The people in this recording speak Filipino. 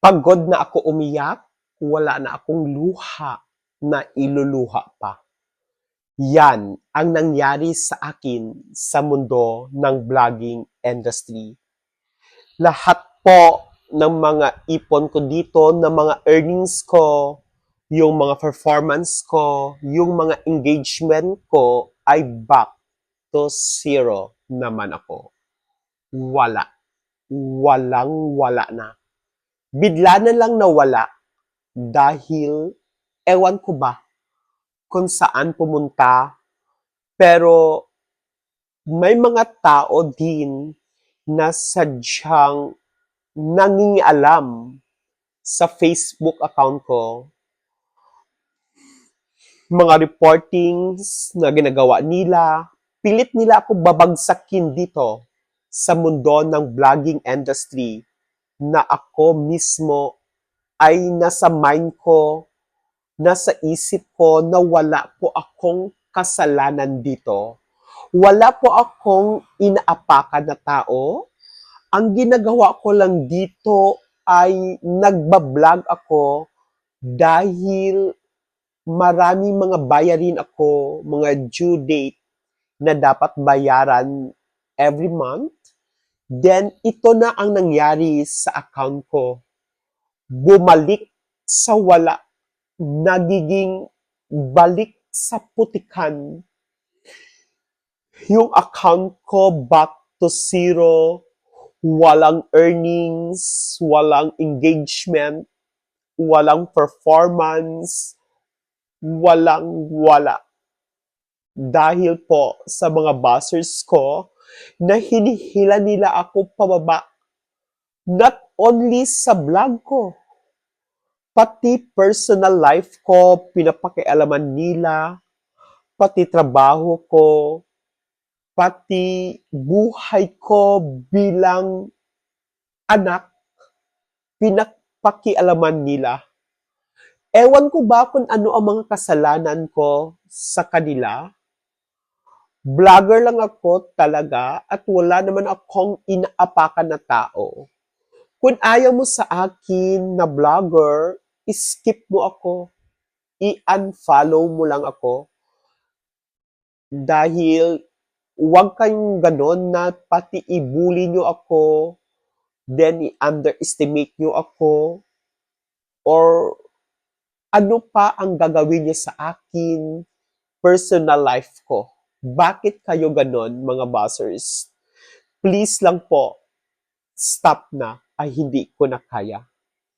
Pagod na ako umiyak, wala na akong luha na iluluha pa. Yan ang nangyari sa akin sa mundo ng vlogging industry. Lahat po ng mga ipon ko dito, ng mga earnings ko, yung mga performance ko, yung mga engagement ko ay back to zero naman ako. Wala. Walang wala na. Bigla na lang nawala dahil ewan ko ba kung saan pumunta, pero may mga tao din na sadyang nangingialam sa Facebook account ko, mga reportings na ginagawa nila, pilit nila ako babagsakin dito sa mundo ng vlogging industry na ako mismo ay nasa mind ko, nasa isip ko na wala po akong kasalanan dito. Wala po akong inaapakan na tao. Ang ginagawa ko lang dito ay nagbablog ako dahil maraming mga bayarin ako, mga due date na dapat bayaran every month. Then, ito na ang nangyari sa account ko. Bumalik sa wala, nagiging balik sa putikan. Yung account ko back to zero, walang earnings, walang engagement, walang performance, walang wala. Dahil po sa mga buzzers ko na hinihila nila ako pababa. Not only sa vlog ko, pati personal life ko, pinapakialaman nila, pati trabaho ko, pati buhay ko bilang anak, pinapakialaman nila. Ewan ko ba kung ano ang mga kasalanan ko sa kanila? Vlogger lang ako talaga at wala naman akong inaapakan na tao. Kung ayaw mo sa akin na vlogger, skip mo ako. I-unfollow mo lang ako. Dahil huwag kayong ganon na pati i-bully nyo ako, then i-underestimate nyo ako, or ano pa ang gagawin nyo sa akin, personal life ko. Bakit kayo ganon, mga buzzers? Please lang po, stop na, ay hindi ko na kaya.